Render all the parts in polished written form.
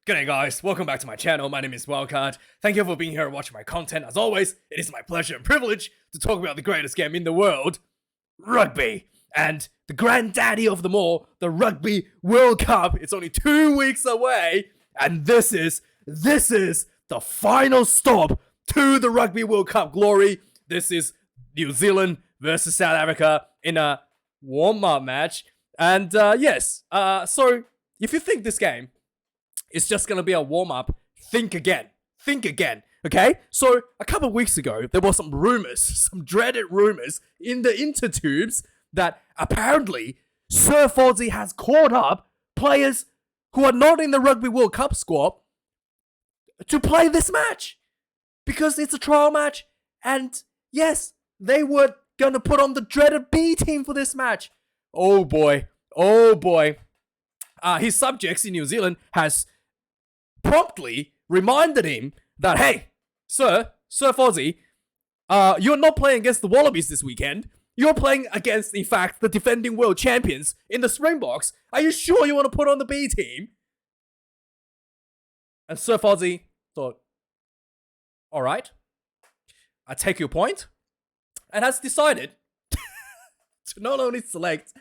G'day guys, welcome back to my channel. My name is Wildcard. Thank you for being here and watching my content. As always, it is my pleasure and privilege to talk about the greatest game in the world, rugby. And the granddaddy of them all, the Rugby World Cup. It's only 2 weeks away, and this is the final stop to the Rugby World Cup glory. This is New Zealand versus South Africa in a warm-up match. And so if you think this game it's just going to be a warm-up, think again, okay? So, a couple of weeks ago, there were some rumors, some dreaded rumors in the intertubes that apparently Sir Fozzie has called up players who are not in the Rugby World Cup squad to play this match because it's a trial match, and yes, they were going to put on the dreaded B team for this match. Oh boy. His subjects in New Zealand has promptly reminded him that, hey, Sir Fozzie, you're not playing against the Wallabies this weekend. You're playing against, in fact, the defending world champions in the Springboks. Are you sure you want to put on the B team? And Sir Fozzie thought, all right, I take your point, and has decided to not only select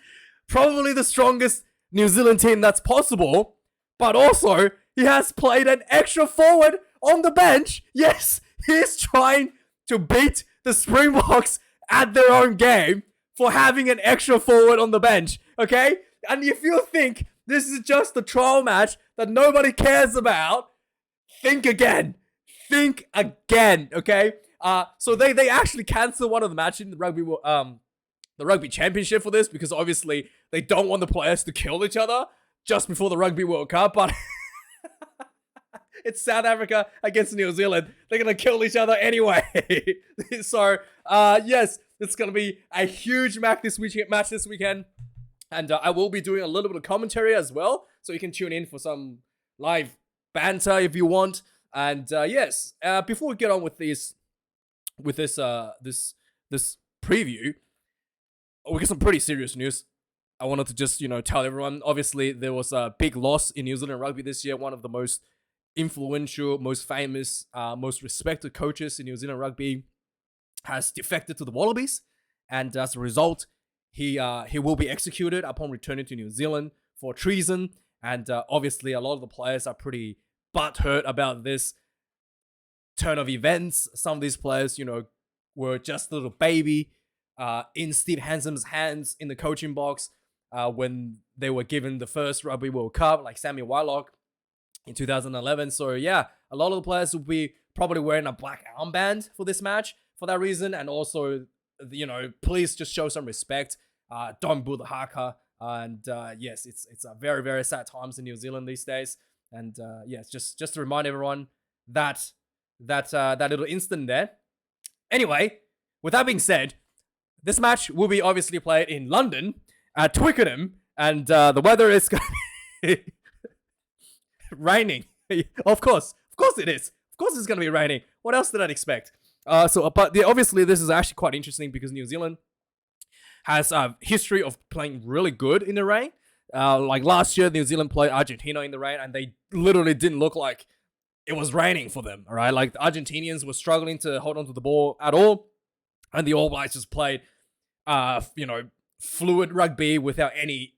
probably the strongest New Zealand team that's possible, but also he has played an extra forward on the bench. Yes, he's trying to beat the Springboks at their own game for having an extra forward on the bench, okay? And if you think this is just a trial match that nobody cares about, think again, okay? So they actually cancelled one of the matches in the Rugby Championship for this because obviously they don't want the players to kill each other just before the Rugby World Cup, but it's South Africa against New Zealand. They're going to kill each other anyway. So, yes, it's going to be a huge match this weekend. And I will be doing a little bit of commentary as well. So you can tune in for some live banter if you want. And yes, before we get on with this preview, we got some pretty serious news. I wanted to just, tell everyone. Obviously, there was a big loss in New Zealand rugby this year. One of the most influential, most famous, most respected coaches in New Zealand rugby has defected to the Wallabies, and as a result, he will be executed upon returning to New Zealand for treason. And obviously, a lot of the players are pretty butthurt about this turn of events. Some of these players, were just a little baby in Steve Hanson's hands in the coaching box when they were given the first Rugby World Cup, like Sammy Whitelock in 2011. So yeah, a lot of the players will be probably wearing a black armband for this match for that reason. And also, please just show some respect. Don't boo the haka. And yes, it's a very, very sad times in New Zealand these days. And yes, just to remind everyone that little incident there. Anyway, with that being said, this match will be obviously played in London at Twickenham, and the weather is going to be raining. Of course it is. Of course it's going to be raining. What else did I expect? Obviously this is actually quite interesting because New Zealand has a history of playing really good in the rain. Like last year, New Zealand played Argentina in the rain, and they literally didn't look like it was raining for them. All right, like the Argentinians were struggling to hold on to the ball at all, and the All Blacks just played, fluid rugby without any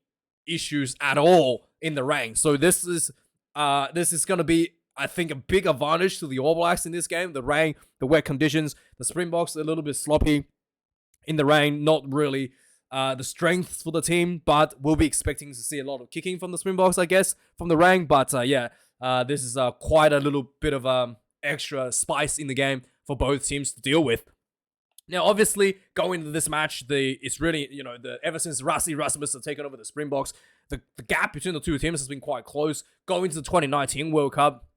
issues at all in the rain. So this is going to be, I think, a big advantage to the All Blacks in this game. The rain, the wet conditions, the Springboks a little bit sloppy in the rain. Not really the strength for the team, but we'll be expecting to see a lot of kicking from the Springboks, I guess, from the rain. But this is quite a little bit of extra spice in the game for both teams to deal with. Now, obviously, going into this match, it's really, ever since Rasmus have taken over the Springboks, the gap between the two teams has been quite close. Going to the 2019 World Cup,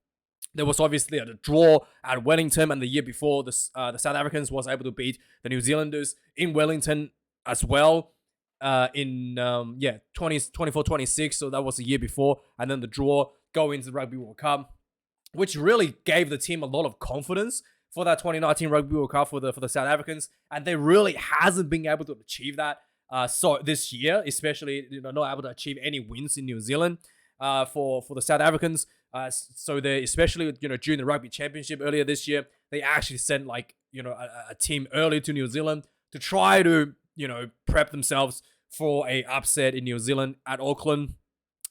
there was obviously a draw at Wellington, and the year before, the South Africans was able to beat the New Zealanders in Wellington as well in 24-26, so that was the year before, and then the draw going to the Rugby World Cup, which really gave the team a lot of confidence for that 2019 Rugby World Cup for the South Africans, and they really hasn't been able to achieve that. So this year, especially, not able to achieve any wins in New Zealand for the South Africans. So they, especially during the Rugby Championship earlier this year, they actually sent like a team early to New Zealand to try to prep themselves for a upset in New Zealand at Auckland,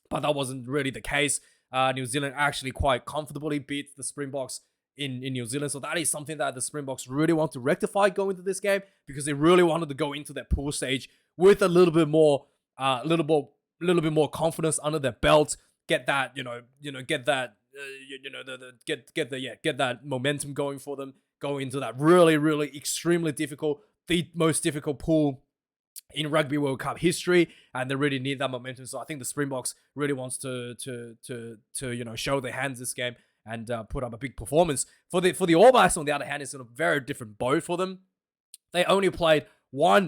but that wasn't really the case. New Zealand actually quite comfortably beat the Springboks in New Zealand. So that is something that the Springboks really want to rectify going into this game, because they really wanted to go into that pool stage with a little bit more, confidence under their belt. Get that, get that, get that momentum going for them. Go into that really, really extremely difficult, the most difficult pool in Rugby World Cup history, and they really need that momentum. So I think the Springboks really wants to show their hands this game and put up a big performance. For the All Blacks, on the other hand, it's in a very different boat for them. They only played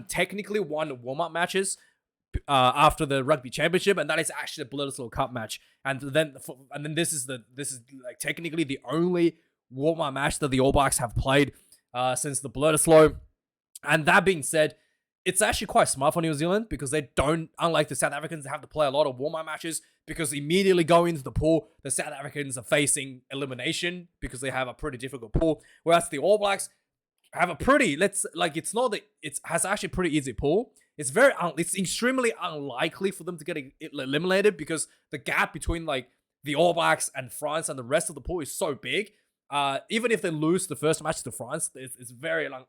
technically one warm-up matches after the Rugby Championship, and that is actually the Bledisloe Cup match. And then this is like technically the only warm-up match that the All Blacks have played since the Bledisloe. And that being said, it's actually quite smart for New Zealand, because they don't, unlike the South Africans, have to play a lot of warm-up matches, because immediately going into the pool, the South Africans are facing elimination because they have a pretty difficult pool, whereas the All Blacks have a pretty, has actually a pretty easy pool. It's extremely unlikely for them to get eliminated, because the gap between like the All Blacks and France and the rest of the pool is so big. Even if they lose the first match to France, it's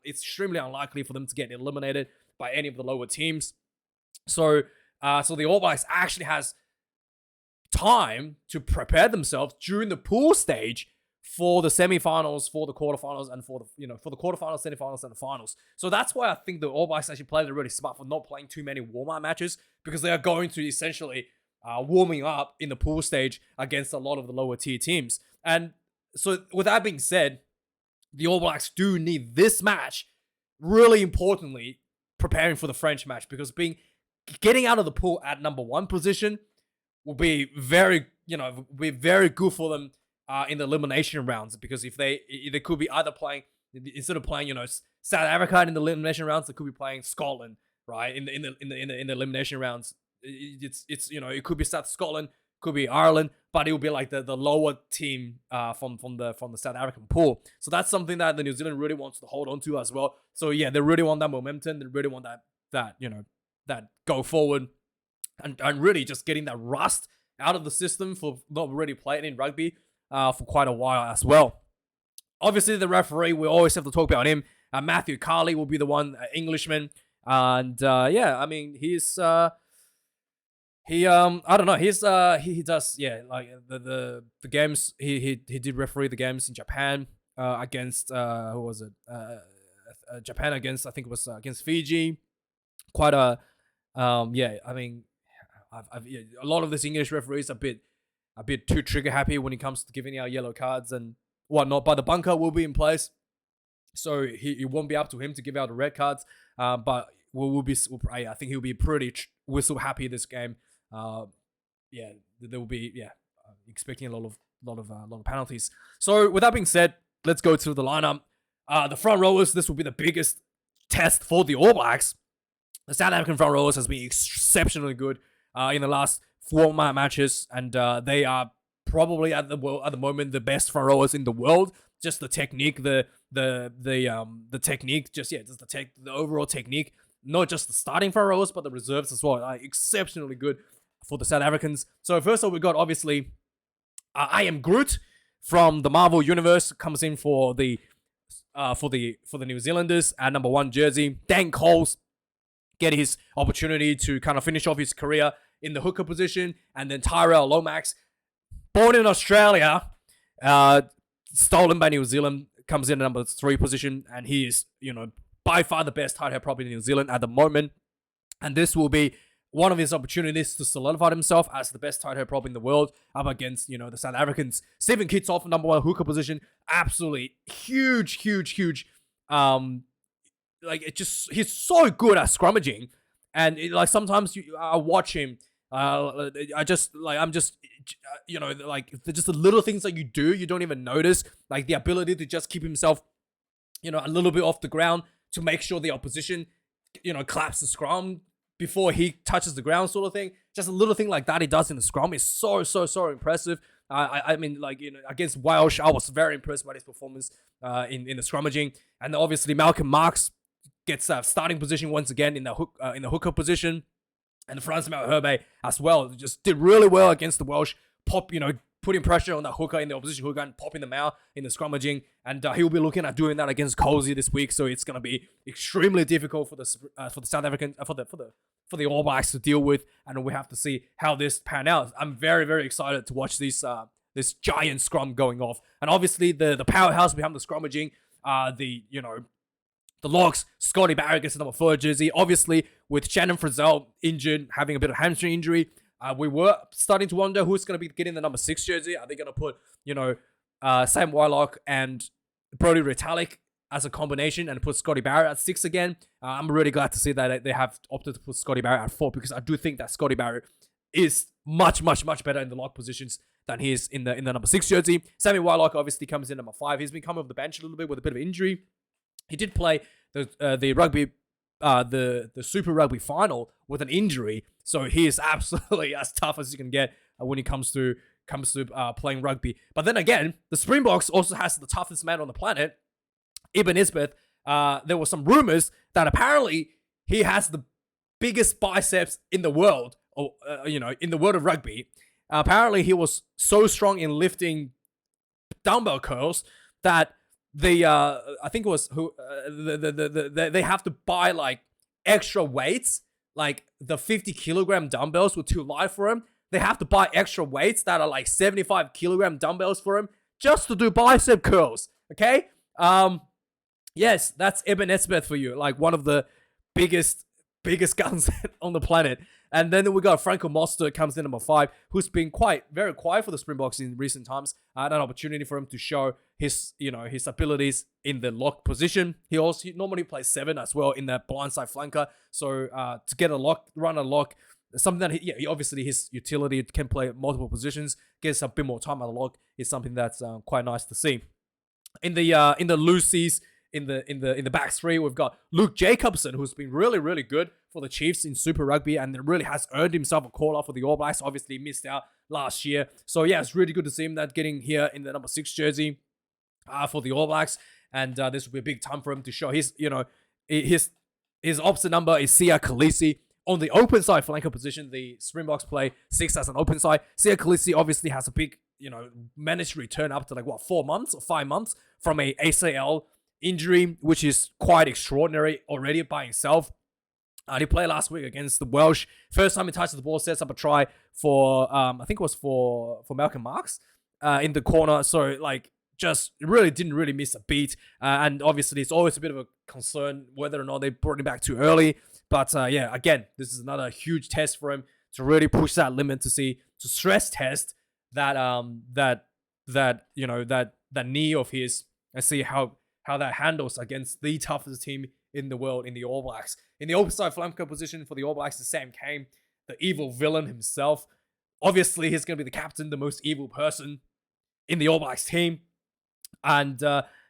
extremely unlikely for them to get eliminated by any of the lower teams. So the All Blacks actually has time to prepare themselves during the pool stage for the semi-finals, for the quarterfinals, and for the quarterfinals, semi-finals, and the finals. So that's why I think the All Blacks actually played it really smart for not playing too many warm-up matches, because they are going to essentially warming up in the pool stage against a lot of the lower tier teams. And so with that being said, the All Blacks do need this match, really importantly, preparing for the French match, because getting out of the pool at number 1 position will be very good for them in the elimination rounds, because if they could be either playing, instead of playing South Africa in the elimination rounds, they could be playing Scotland, right, in the elimination rounds. It could be Scotland, could be Ireland, but it will be like the lower team from the South African pool. So that's something that the New Zealand really wants to hold on to as well. So yeah, they really want that momentum. They really want that go forward, and really just getting that rust out of the system for not really playing in rugby for quite a while as well. Obviously, the referee, we always have to talk about him. Matthew Carley will be the one, Englishman, and I mean he's. I don't know. He does, like the games. He did referee the games in Japan against who was it? Japan against, I think it was against Fiji. Quite a I mean, a lot of these English referees are a bit too trigger happy when it comes to giving out yellow cards and whatnot. But the bunker will be in place, so it won't be up to him to give out the red cards. But I think he'll be pretty whistle happy this game. There will be expecting a lot of penalties. So with that being said, let's go to the lineup. The front rowers, this will be the biggest test for the All Blacks. The South African front rowers has been exceptionally good in the last 4 matches, and they are probably at the moment the best front rowers in the world. Just the technique, the technique, the overall technique, not just the starting front rowers, but the reserves as well, are exceptionally good for the South Africans. So first of all, we got obviously I Am Groot from the Marvel Universe, comes in for the New Zealanders at number 1 jersey. Dan Coles get his opportunity to kind of finish off his career in the hooker position, and then Tyrell Lomax, born in Australia, stolen by New Zealand, comes in at number 3 position, and he is by far the best tight head prop in New Zealand at the moment, and this will be one of his opportunities to solidify himself as the best tight head prop in the world up against, the South Africans. Stephen Kitsoff, number 1 hooker position, absolutely huge. He's so good at scrummaging, and sometimes I watch him. Just the little things that you do, you don't even notice, like the ability to just keep himself, a little bit off the ground to make sure the opposition, claps the scrum before he touches the ground, sort of thing. Just a little thing like that he does in the scrum is so impressive. I mean, like, against Welsh, I was very impressed by his performance in the scrummaging. And obviously, Malcolm Marx gets starting position once again in the hooker position. And Franz Herbe as well just did really well against the Welsh. Putting pressure on that hooker in the opposition hooker and popping them out in the scrummaging. And he'll be looking at doing that against Cozy this week. So it's gonna be extremely difficult for the South African for the All Blacks to deal with. And we have to see how this pan out. I'm very, very excited to watch this giant scrum going off. And obviously the powerhouse behind the scrummaging, the locks, Scotty Barrett gets the number 4 jersey. Obviously, with Shannon Frizzell injured, having a bit of hamstring injury, we were starting to wonder who's going to be getting the number 6 jersey. Are they going to put, Sam Wylock and Brodie Retallick as a combination and put Scotty Barrett at 6 again? I'm really glad to see that they have opted to put Scotty Barrett at 4, because I do think that Scotty Barrett is much, much, much better in the lock positions than he is in the number 6 jersey. Sammy Wylock obviously comes in number 5. He's been coming off the bench a little bit with a bit of injury. He did play the rugby, the Super Rugby final with an injury, so he is absolutely as tough as you can get when it comes to playing rugby. But then again, the Springboks also has the toughest man on the planet, Ibn Isbeth. There were some rumors that apparently he has the biggest biceps in the world, or in the world of rugby. Apparently, he was so strong in lifting dumbbell curls that they I think it was they have to buy like extra weights, like the 50-kilogram dumbbells were too light for him. They have to buy extra weights that are like 75-kilogram dumbbells for him just to do bicep curls. Okay, yes, that's Ibn Esbeth for you, like one of the biggest guns on the planet. And then we got Franco Moster comes in number 5, who's been very quiet for the Springboks in recent times. An opportunity for him to show his abilities in the lock position. He normally plays 7 as well in that blindside flanker. So to get run a lock, something that obviously his utility can play multiple positions, gets a bit more time at the lock, is something that's quite nice to see. In the loosies, in the back 3, we've got Luke Jacobson, who's been really, really good for the Chiefs in Super Rugby, and really has earned himself a call-up for the All Blacks. Obviously, he missed out last year. So yeah, it's really good to see him getting here in the number 6 jersey for the All Blacks. And this will be a big time for him to show his opposite number is Sia Khaleesi. On the open side flanker position, the Springboks play 6 as an open side. Sia Khaleesi obviously has a big, managed to return up to 4 months or 5 months from a ACL injury, which is quite extraordinary already by itself. He played last week against the Welsh. First time he touched the ball, sets up a try for, I think it was for Malcolm Marx in the corner. So, just really didn't really miss a beat. And obviously, it's always a bit of a concern whether or not they brought him back too early. But again, this is another huge test for him to really push that limit, to stress test that knee of his, and see how that handles against the toughest team in the world, in the All Blacks. In the open side flanker position for the All Blacks is Sam Cane, the evil villain himself. Obviously, he's going to be the captain, the most evil person in the All Blacks team. And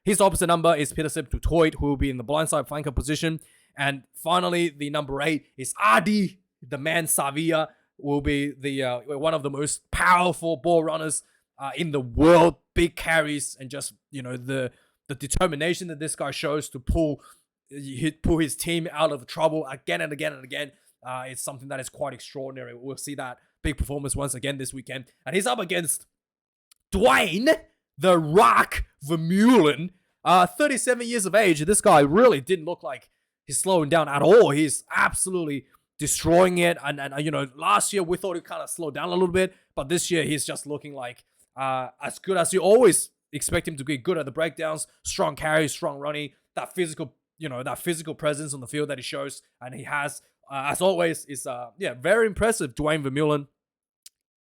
his opposite number is Pieter-Sepp du Toit, who will be in the blindside flanker position. And finally, the number 8 is Adi, the man Savia, will be the one of the most powerful ball runners in the world. Big carries and just, the determination that this guy shows to pull his team out of trouble again and again and again. It's something that is quite extraordinary. We'll see that big performance once again this weekend. And he's up against Dwayne the Rock Vermeulen, 37 years of age. This guy really didn't look like he's slowing down at all. He's absolutely destroying it. And last year we thought he kind of slowed down a little bit, but this year he's just looking like as good as you always expect him to be. Good at the breakdowns, strong carries, strong running, that physical presence on the field that he shows, and he has, as always, is very impressive. Dwayne Vermeulen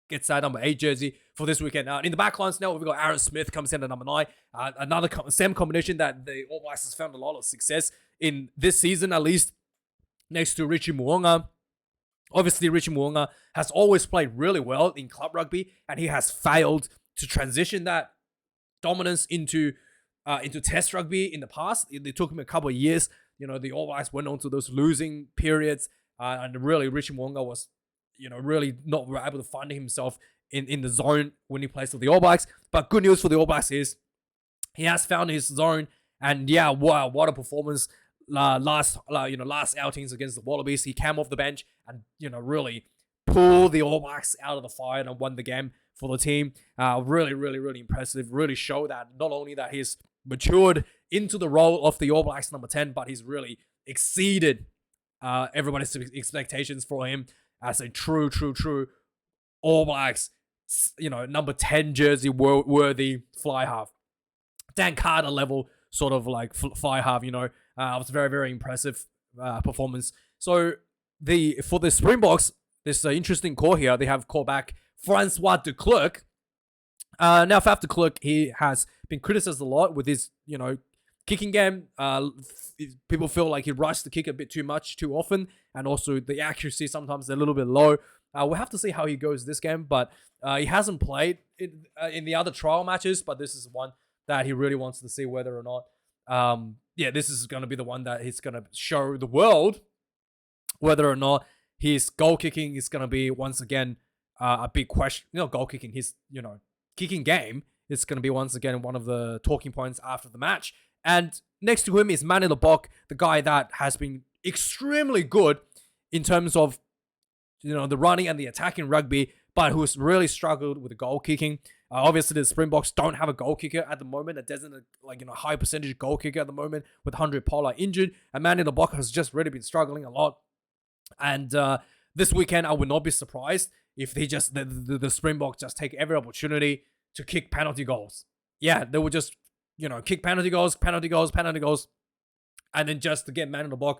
gets that number 8 jersey for this weekend. In the backlines now, we've got Aaron Smith comes in at number 9. Another same combination that the All Blacks has found a lot of success in this season, at least, next to Richie Mo'unga. Obviously, Richie Mo'unga has always played really well in club rugby, and he has failed to transition that dominance into Test rugby in the past. It took him a couple of years. The All Blacks went on to those losing periods, and really Richie Mo'unga was, really not able to find himself in the zone when he plays for the All Blacks. But good news for the All Blacks is he has found his zone, and yeah, wow, what a performance! Last outings against the Wallabies, he came off the bench and really pulled the All Blacks out of the fire and won the game for the team. Really, really, really impressive. Really show that not only that he's matured into the role of the All Blacks number 10, but he's really exceeded everybody's expectations for him as a true All Blacks, number 10 jersey worthy fly half. Dan Carter level sort of like fly half, it was very, very impressive performance. So for the Springboks, this interesting call here. They have called back Francois de Klerk. Now Faf de Klerk, he has been criticized a lot with his, kicking game. People feel like he rushed the kick a bit too much, too often, and also the accuracy sometimes a little bit low. We'll have to see how he goes this game, but he hasn't played in the other trial matches, but this is one that he really wants to see whether or not, this is going to be the one that he's going to show the world whether or not his goal kicking is going to be once again a big question. Goal kicking, his kicking game is going to be once again one of the talking points after the match. And next to him is Manny Lebok, the guy that has been extremely good in terms of the running and the attacking rugby, but who's really struggled with the goal kicking. Obviously, the Springboks don't have a goal kicker at the moment. It doesn't high percentage goal kicker at the moment with 100 Polar injured. And Manny Lebok has just really been struggling a lot. And this weekend, I would not be surprised if the Springboks just take every opportunity to kick penalty goals. Yeah, they would just kick penalty goals, and then just to get Manny Lebok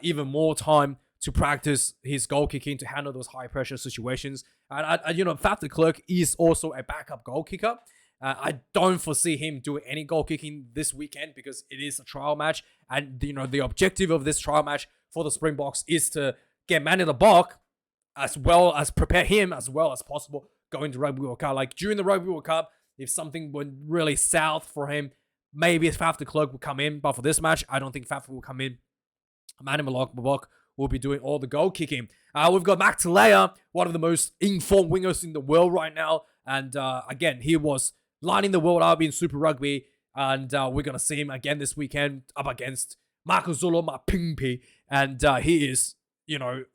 even more time to practice his goal kicking to handle those high pressure situations. And Faf de Klerk is also a backup goal kicker. I don't foresee him doing any goal kicking this weekend because it is a trial match, and the objective of this trial match for the Springboks is to get Manny Lebok as well as prepare him as well as possible going to Rugby World Cup. Like during the Rugby World Cup, if something went really south for him, maybe Faf de Klerk will come in. But for this match, I don't think Faf will come in. Manny Lebok will be doing all the goal kicking. We've got Mac Talea, one of the most informed wingers in the world right now. And again, he was lining the world up in Super Rugby. And we're going to see him again this weekend up against Marco Zolo Mapimpi. And he is,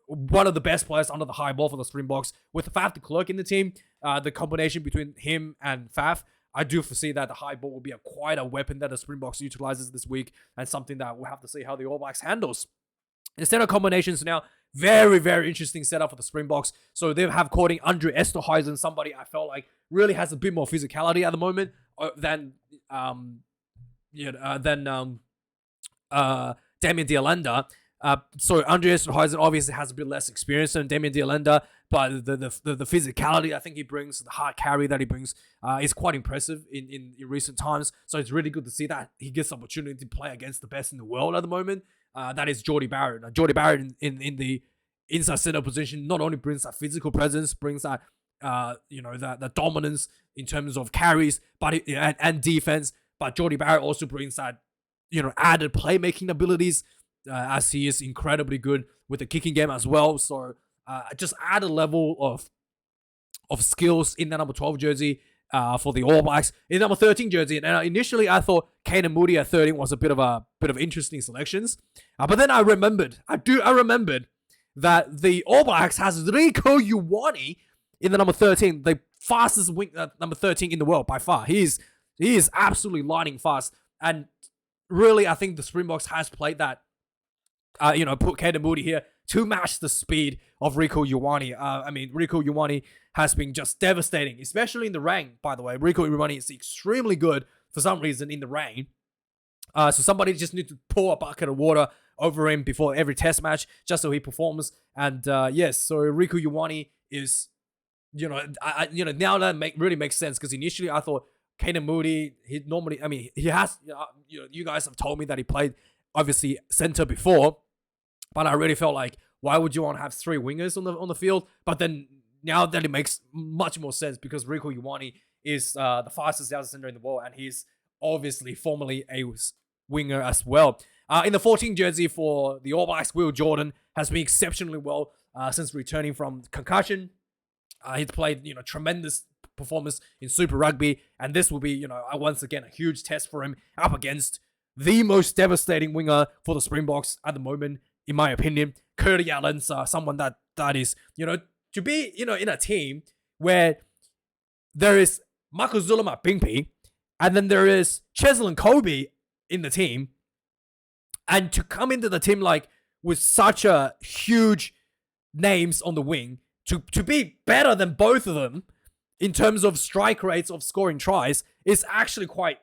one of the best players under the high ball for the Springboks. With Faf de Klerk in the team, the combination between him and Faf, I do foresee that the high ball will be quite a weapon that the Springboks utilizes this week, and something that we'll have to see how the All Blacks handles. The center combinations now, very, very interesting setup for the Springboks. So they have caught in Andre Esterhuizen, somebody I felt like really has a bit more physicality at the moment than Damien D'Alenda. So Andre Esterhuizen obviously has a bit less experience than Damien D'Alenda, but the physicality I think he brings, the hard carry that he brings, is quite impressive in recent times. So it's really good to see that he gets the opportunity to play against the best in the world at the moment. That is Jordie Barrett. Now, Jordie Barrett in the inside center position not only brings that physical presence, brings that that dominance in terms of carries, and defense. But Jordie Barrett also brings that added playmaking abilities, as he is incredibly good with the kicking game as well. So just add a level of skills in that number 12 jersey for the All Blacks. In number 13 jersey, and initially I thought Kane Moody at 13 was a bit of interesting selections, but then I remembered that the All Blacks has Rieko Ioane in the number 13, the fastest wing, number 13 in the world by far. He is absolutely lightning fast, and really I think the Springboks has played that. Put Kane Moody here to match the speed of Rieko Ioane. Rieko Ioane has been just devastating, especially in the rain, by the way. Rieko Ioane is extremely good for some reason in the rain. So somebody just need to pour a bucket of water over him before every test match just so he performs. And yes, so Rieko Ioane is, now that really makes sense, because initially I thought Kane Moody, he has, you guys have told me that he played obviously center before, but I really felt like, why would you want to have three wingers on the field? But then now that it makes much more sense, because Rieko Ioane is the fastest outside center in the world, and he's obviously formerly a winger as well. In the 14 jersey for the All Blacks, Will Jordan has been exceptionally well since returning from concussion. He's played, tremendous performance in Super Rugby, and this will be, once again, a huge test for him up against the most devastating winger for the Springboks at the moment, in my opinion. Curly Allen's someone that is, to be, in a team where there is Marco Zulema Bingpi, and then there is Cheslin Kobe in the team, and to come into the team like with such a huge names on the wing, to be better than both of them in terms of strike rates of scoring tries is actually quite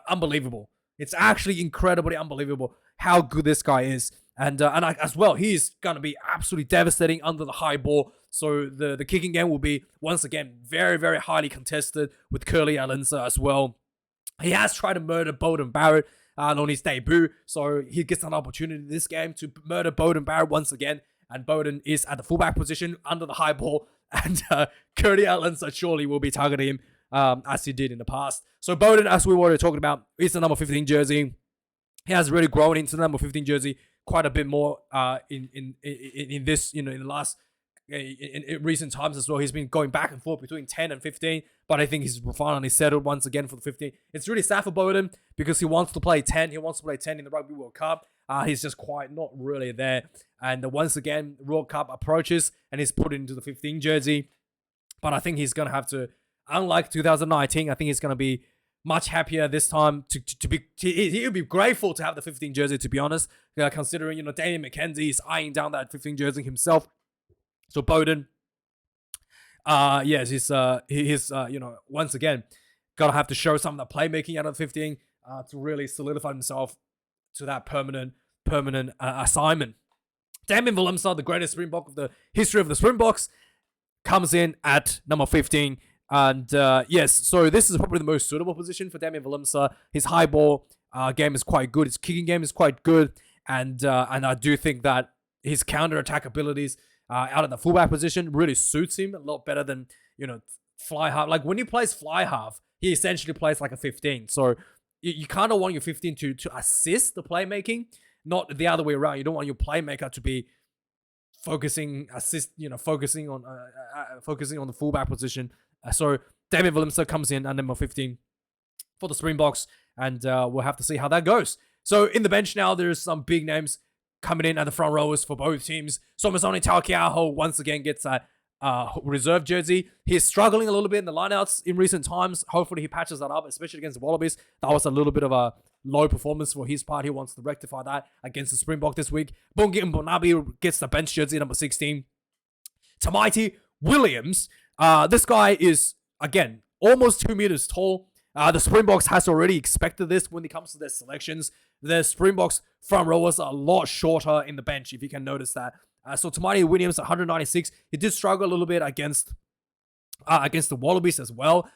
unbelievable. It's actually incredibly unbelievable how good this guy is. And as well, he's going to be absolutely devastating under the high ball. So the kicking game will be, once again, very, very highly contested with Curly Allen's as well. He has tried to murder Beauden Barrett on his debut. So he gets an opportunity in this game to murder Beauden Barrett once again. And Beauden is at the fullback position under the high ball. And Curly Allen's surely will be targeting him as he did in the past. So Beauden, as we were already talking about, is the number 15 jersey. He has really grown into the number 15 jersey quite a bit more in this, in the last in recent times as well. He's been going back and forth between 10 and 15, but I think he's finally settled once again for the 15. It's really sad for Beauden because he wants to play 10. He wants to play 10 in the Rugby World Cup. He's just quite not really there. And once again, World Cup approaches and he's put into the 15 jersey. But I think he's going to have to, unlike 2019, I think he's going to be much happier this time he'll be grateful to have the 15 jersey, to be honest, considering, Damian McKenzie is eyeing down that 15 jersey himself. So Beauden, yes, he's once again, going to have to show some of the playmaking out of the 15 to really solidify himself to that permanent assignment. Damian Willemse, the greatest Springbok of the history of the Springboks, comes in at number 15. And yes, so this is probably the most suitable position for Damian Willemse. His high ball game is quite good. His kicking game is quite good. And I do think that his counter-attack abilities out of the fullback position really suits him a lot better than, fly half. Like when he plays fly half, he essentially plays like a 15. So you kind of want your 15 to assist the playmaking, not the other way around. You don't want your playmaker to be focusing on the fullback position. So Damian Willemse comes in at number 15 for the Springboks, and we'll have to see how that goes. So in the bench now, there's some big names coming in at the front rowers for both teams. Somasoni Taukeiaho once again gets a reserve jersey. He's struggling a little bit in the lineouts in recent times. Hopefully he patches that up, especially against the Wallabies. That was a little bit of a low performance for his part. He wants to rectify that against the Springbok this week. Bungi Mbonabi gets the bench jersey number 16. Tamaiti Williams, this guy is, again, almost 2 meters tall. The Springboks has already expected this when it comes to their selections. The Springboks front rowers are a lot shorter in the bench, if you can notice that. So Tamaiti Williams, 196. He did struggle a little bit against the Wallabies as well.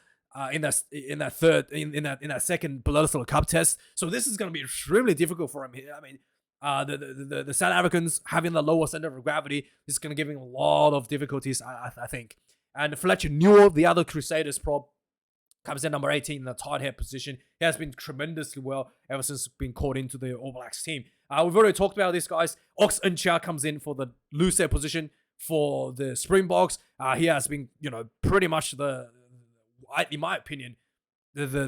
In that second Bledisloe Cup test. So this is going to be extremely difficult for him. I mean, the South Africans having the lower center of gravity is going to give him a lot of difficulties, I think. And Fletcher Newell, the other Crusaders prop, comes in number 18 in the tight head position. He has been tremendously well ever since being called into the All Blacks team. We've already talked about this, guys. Ox Ncha comes in for the loose head position for the Springboks. He has been, pretty much in my opinion, there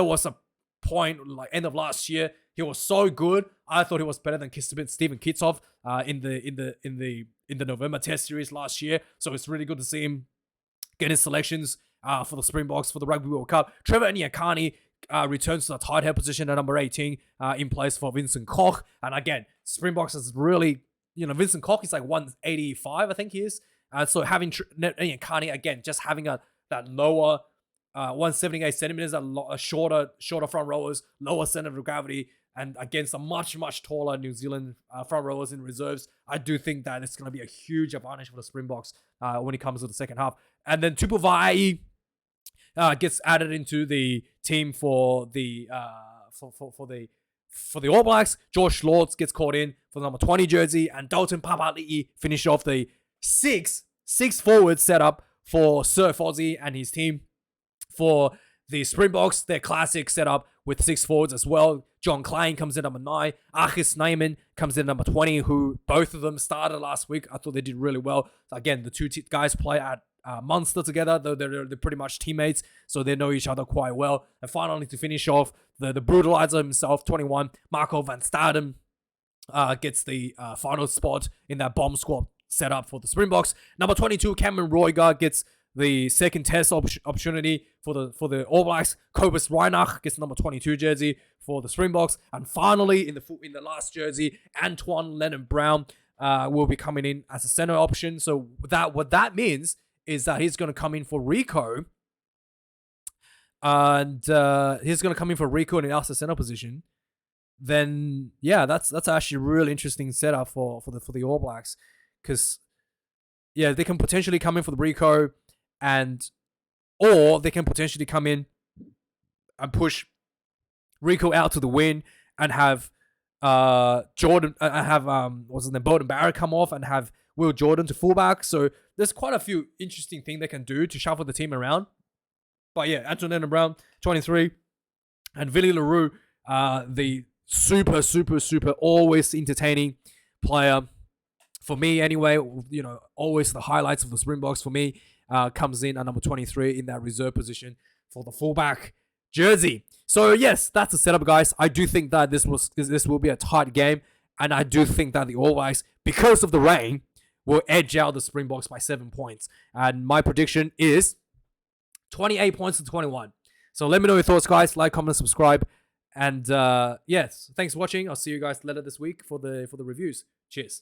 was a point like end of last year. He was so good. I thought he was better than Stephen Kitsoff in the November Test series last year. So it's really good to see him get his selections for the Springboks for the Rugby World Cup. Trevor Nyakani returns to the tight head position at number 18 in place for Vincent Koch. And again, Springboks is really, Vincent Koch is like 185, I think he is. So having Nyakani, again, just having that lower 178 centimeters, a shorter front rowers, lower center of gravity, and against a much, much taller New Zealand front rowers in reserves, I do think that it's going to be a huge advantage for the Springboks when it comes to the second half. And then Tupu Vaa'i gets added into the team for the All Blacks. George Lords gets called in for the number 20 jersey, and Dalton Papali'i finished off the six forward setup for Sir Fozzie and his team for The Springboks, their classic setup with 6 forwards as well. John Klein comes in number 9. Achis Neyman comes in number 20, who both of them started last week. I thought they did really well. So again, the two guys play at Munster together, though they're pretty much teammates, so they know each other quite well. And finally, to finish off, the brutalizer himself, 21, Marco van Staden, gets the final spot in that bomb squad setup for the Springboks. Number 22, Cameron Roygar gets the second test opportunity for the All Blacks. Kobus Reinach gets number 22 jersey for the Springboks. And finally, in the last jersey, Antoine Lennon-Brown will be coming in as a center option. So what that means is that he's going to come in for Rico. And he's going to come in for Rico in the outside center position. Then, yeah, that's actually a really interesting setup for the All Blacks. Because, yeah, they can potentially come in for the Rico, or they can potentially come in and push Rico out to the wing and have Bowden Barrett come off and have Will Jordan to fullback. So there's quite a few interesting things they can do to shuffle the team around. But yeah, Antoine Lennon-Brown, 23, and Willie LaRue, the super always entertaining player for me anyway. You know, always the highlights of the Springboks for me. Comes in at number 23 in that reserve position for the fullback jersey. So yes, that's the setup, guys. I do think that this will be a tight game, and I do think that the All Blacks, because of the rain, will edge out the Springboks by 7 points. And my prediction is 28 points to 21. So let me know your thoughts, guys. Like, comment, subscribe, and yes, thanks for watching. I'll see you guys later this week for the reviews. Cheers.